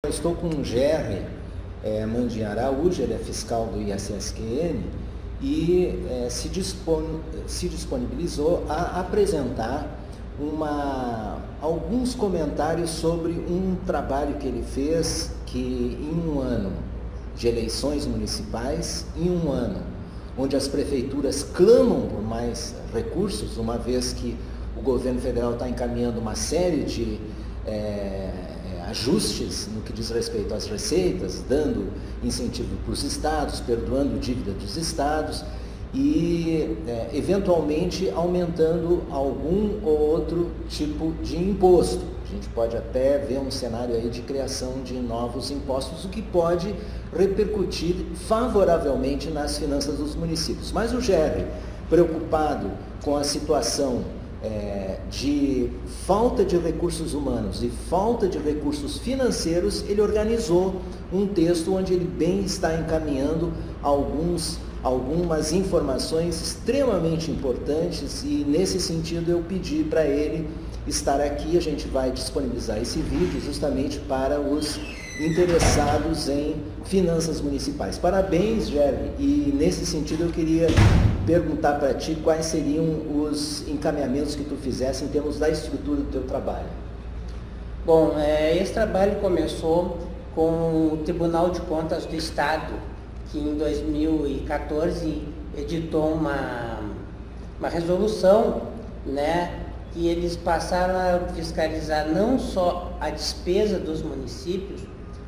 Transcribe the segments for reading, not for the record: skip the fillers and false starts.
estou com o Gerry Mandin Araújo, ele é fiscal do ISSQN, e se disponibilizou a apresentar alguns comentários sobre um trabalho que ele fez, que em um ano de eleições municipais, em um ano onde as prefeituras clamam por mais recursos, uma vez que o governo federal está encaminhando uma série de ajustes no que diz respeito às receitas, dando incentivo para os estados, perdoando dívida dos estados e, eventualmente, aumentando algum ou outro tipo de imposto. A gente pode até ver um cenário aí de criação de novos impostos, o que pode repercutir favoravelmente nas finanças dos municípios. Mas o Gerry, preocupado com a situação de falta de recursos humanos e falta de recursos financeiros, ele organizou um texto onde ele bem está encaminhando algumas informações extremamente importantes, e nesse sentido eu pedi para ele estar aqui. A gente vai disponibilizar esse vídeo justamente para os interessados em finanças municipais. Parabéns, Gerry, e nesse sentido eu queria perguntar para ti quais seriam os encaminhamentos que tu fizesse em termos da estrutura do teu trabalho. Bom, esse trabalho começou com o Tribunal de Contas do Estado, que em 2014 editou uma resolução, né, que eles passaram a fiscalizar não só a despesa dos municípios,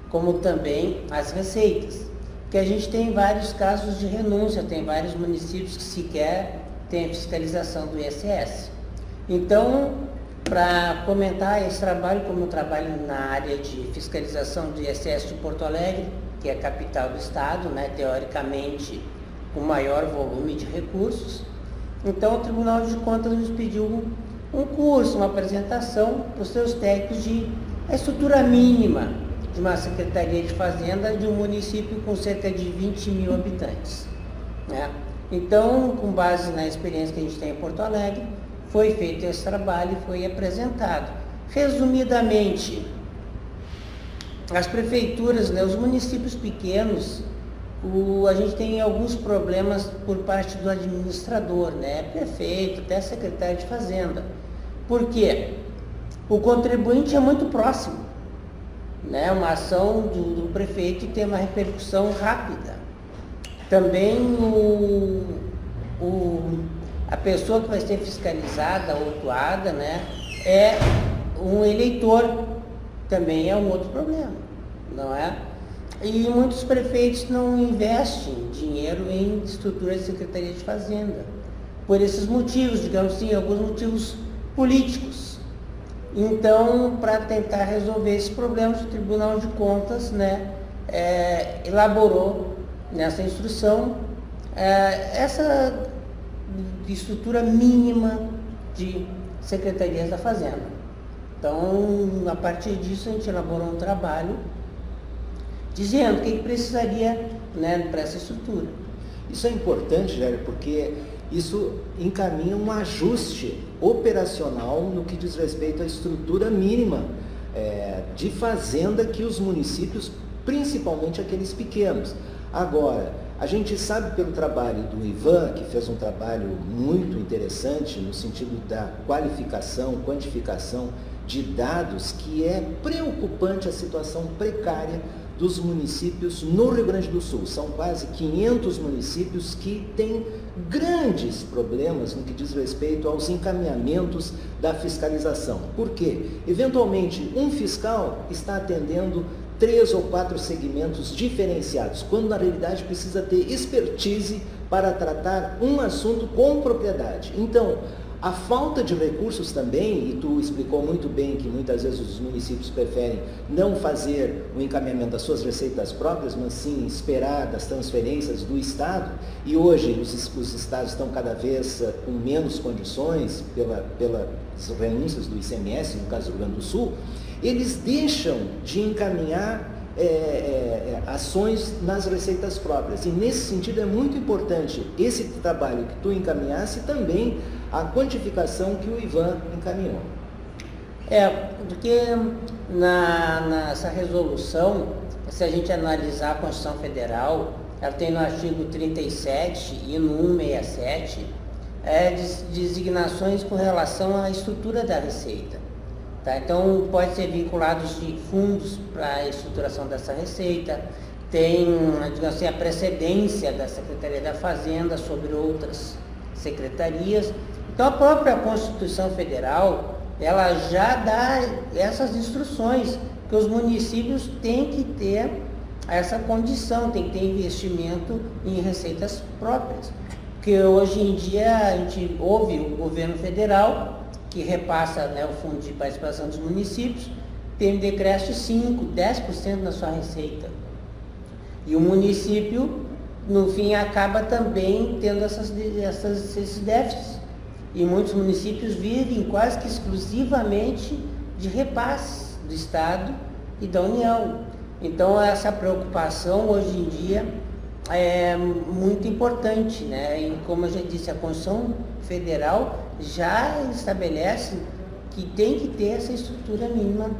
como também as receitas. Que a gente tem vários casos de renúncia, tem vários municípios que sequer têm a fiscalização do ISS. Então, para comentar esse trabalho, como eu trabalho na área de fiscalização do ISS de Porto Alegre, que é a capital do estado, né, teoricamente com maior volume de recursos, então o Tribunal de Contas nos pediu um curso, uma apresentação para os seus técnicos de a estrutura mínima de uma Secretaria de Fazenda de um município com cerca de 20 mil habitantes, né? Então, com base na experiência que a gente tem em Porto Alegre, foi feito esse trabalho e foi apresentado. Resumidamente, as prefeituras, né, os municípios pequenos, a gente tem alguns problemas por parte do administrador, né, prefeito, até secretário de Fazenda. Por quê? O contribuinte é muito próximo, né? Uma ação do prefeito tem uma repercussão rápida. Também a pessoa que vai ser fiscalizada, autuada, né, é um eleitor, também é um outro problema, não é? E muitos prefeitos não investem dinheiro em estruturas de Secretaria de Fazenda, por esses motivos, digamos assim, alguns motivos políticos. Então, para tentar resolver esses problemas, o Tribunal de Contas, né, elaborou nessa instrução essa estrutura mínima de secretarias da Fazenda. Então, a partir disso, a gente elaborou um trabalho dizendo o que precisaria, né, para essa estrutura. Isso é importante, Gerry, porque isso encaminha um ajuste operacional no que diz respeito à estrutura mínima de fazenda que os municípios, principalmente aqueles pequenos. Agora, a gente sabe pelo trabalho do Ivan, que fez um trabalho muito interessante no sentido da qualificação, quantificação de dados, que é preocupante a situação precária dos municípios no Rio Grande do Sul. São quase 500 municípios que têm grandes problemas no que diz respeito aos encaminhamentos da fiscalização. Por quê? Eventualmente, um fiscal está atendendo 3 ou 4 segmentos diferenciados, quando na realidade precisa ter expertise para tratar um assunto com propriedade. Então, a falta de recursos também, e tu explicou muito bem que muitas vezes os municípios preferem não fazer o encaminhamento das suas receitas próprias, mas sim esperar das transferências do Estado, e hoje os Estados estão cada vez com menos condições pelas renúncias do ICMS, no caso do Rio Grande do Sul, eles deixam de encaminhar ações nas receitas próprias. E nesse sentido é muito importante esse trabalho que tu encaminhasse, também a quantificação que o Ivan encaminhou. Porque nessa resolução, se a gente analisar a Constituição Federal, ela tem no artigo 37 e no 167 designações com relação à estrutura da Receita. Tá? Então, pode ser vinculados de fundos para a estruturação dessa Receita, tem, digamos assim, a precedência da Secretaria da Fazenda sobre outras secretarias. Então, a própria Constituição Federal, ela já dá essas instruções, que os municípios têm que ter essa condição, tem que ter investimento em receitas próprias. Porque hoje em dia a gente ouve o governo federal, que repassa, né, o fundo de participação dos municípios, tem um decréscimo de 5%, 10% na sua receita. E o município, no fim, acaba também tendo esses déficits. E muitos municípios vivem quase que exclusivamente de repasses do Estado e da União. Então, essa preocupação hoje em dia é muito importante, né? E como eu já disse, a Constituição Federal já estabelece que tem que ter essa estrutura mínima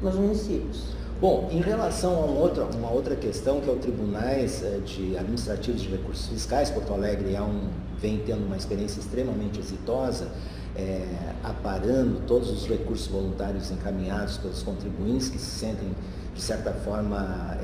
nos municípios. Bom, em relação a uma outra questão, que é o Tribunais Administrativos de Recursos Fiscais, Porto Alegre vem tendo uma experiência extremamente exitosa, aparando todos os recursos voluntários encaminhados pelos contribuintes que se sentem, de certa forma,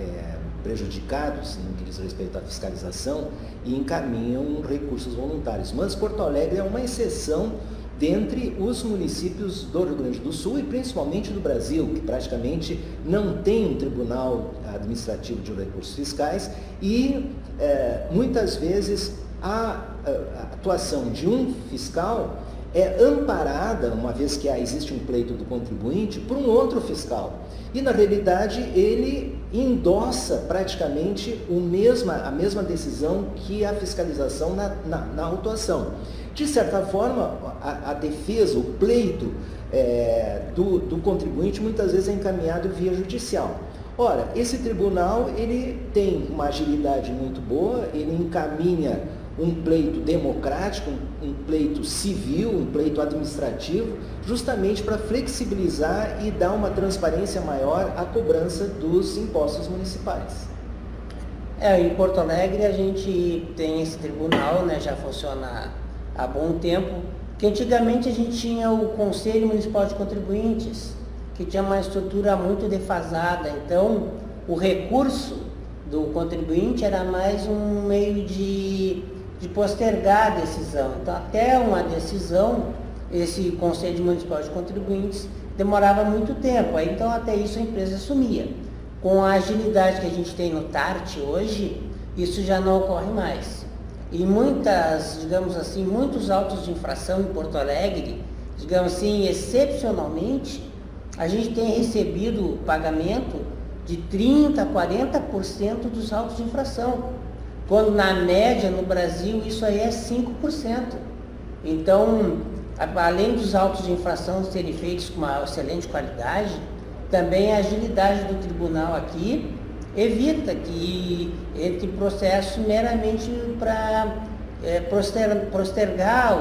prejudicados no que diz respeito à fiscalização e encaminham recursos voluntários. Mas Porto Alegre é uma exceção dentre os municípios do Rio Grande do Sul e principalmente do Brasil, que praticamente não tem um tribunal administrativo de recursos fiscais e muitas vezes a atuação de um fiscal é amparada, uma vez que existe um pleito do contribuinte, por um outro fiscal. E na realidade ele endossa praticamente a mesma decisão que a fiscalização na autuação. De certa forma, a defesa, o pleito do contribuinte muitas vezes é encaminhado via judicial. Ora, esse tribunal ele tem uma agilidade muito boa, ele encaminha um pleito democrático, um pleito civil, um pleito administrativo, justamente para flexibilizar e dar uma transparência maior à cobrança dos impostos municipais. Em Porto Alegre a gente tem esse tribunal, né, já funciona há bom tempo, que antigamente a gente tinha o Conselho Municipal de Contribuintes, que tinha uma estrutura muito defasada, então o recurso do contribuinte era mais um meio de postergar a decisão. Então, até uma decisão, esse Conselho Municipal de Contribuintes demorava muito tempo, aí, então até isso a empresa assumia. Com a agilidade que a gente tem no TART hoje, isso já não ocorre mais. E muitos autos de infração em Porto Alegre, digamos assim, excepcionalmente, a gente tem recebido pagamento de 30% a 40% dos autos de infração, quando na média no Brasil isso aí é 5%. Então, além dos autos de infração serem feitos com uma excelente qualidade, também a agilidade do tribunal aqui evita que entre processo meramente para postergar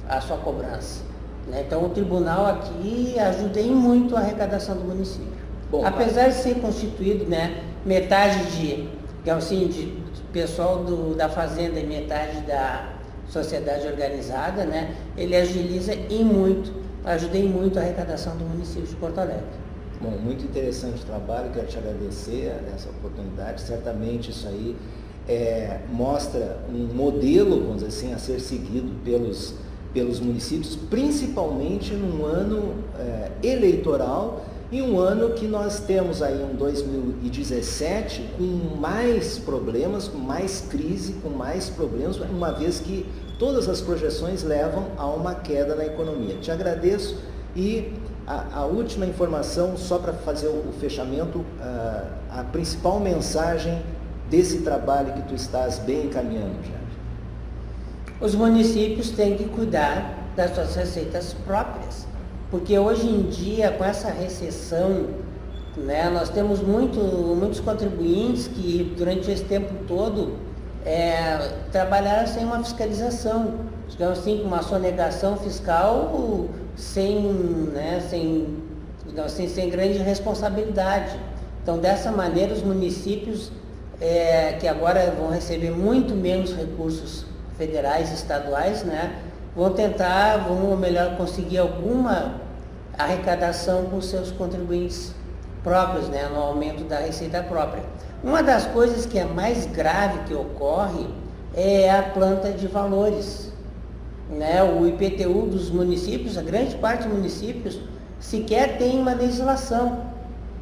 a sua cobrança. Né? Então, o tribunal aqui ajuda em muito a arrecadação do município. Bom, apesar de ser constituído, né, metade de pessoal da Fazenda e metade da sociedade organizada, né, ele ajuda em muito a arrecadação do município de Porto Alegre. Bom, muito interessante o trabalho, quero te agradecer essa oportunidade. Certamente isso aí mostra um modelo, vamos dizer assim, a ser seguido pelos municípios, principalmente num ano eleitoral e um ano que nós temos aí um 2017 com mais problemas, com mais crise, com mais problemas, uma vez que todas as projeções levam a uma queda na economia. Te agradeço e a última informação, só para fazer o fechamento, a principal mensagem desse trabalho que tu estás bem encaminhando, já. Os municípios têm que cuidar das suas receitas próprias, porque hoje em dia, com essa recessão, né, nós temos muitos contribuintes que durante esse tempo todo trabalharam sem uma fiscalização, digamos assim, com uma sonegação fiscal sem, né, sem grande responsabilidade. Então, dessa maneira, os municípios que agora vão receber muito menos recursos federais e estaduais, né, vão melhor conseguir alguma arrecadação com seus contribuintes próprios, né, no aumento da receita própria. Uma das coisas que é mais grave que ocorre é a planta de valores, né? O IPTU dos municípios, a grande parte dos municípios sequer tem uma legislação.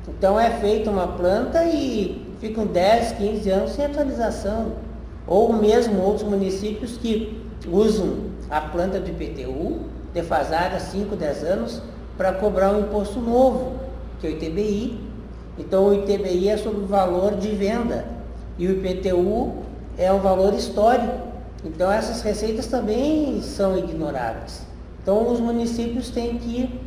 Então é feita uma planta e ficam 10, 15 anos sem atualização. Ou mesmo outros municípios que usam a planta do IPTU, defasada 5, 10 anos, para cobrar um imposto novo, que é o ITBI. Então o ITBI é sobre o valor de venda e o IPTU é o valor histórico. Então essas receitas também são ignoradas. Então os municípios têm que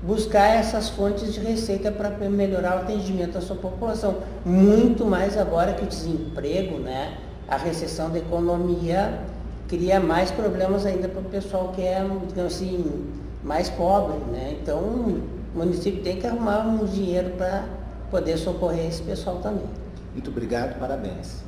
buscar essas fontes de receita para melhorar o atendimento da sua população. Muito mais agora que o desemprego, né, a recessão da economia cria mais problemas ainda para o pessoal que é, digamos assim, mais pobre, né? Então o município tem que arrumar um dinheiro para poder socorrer esse pessoal também. Muito obrigado, parabéns.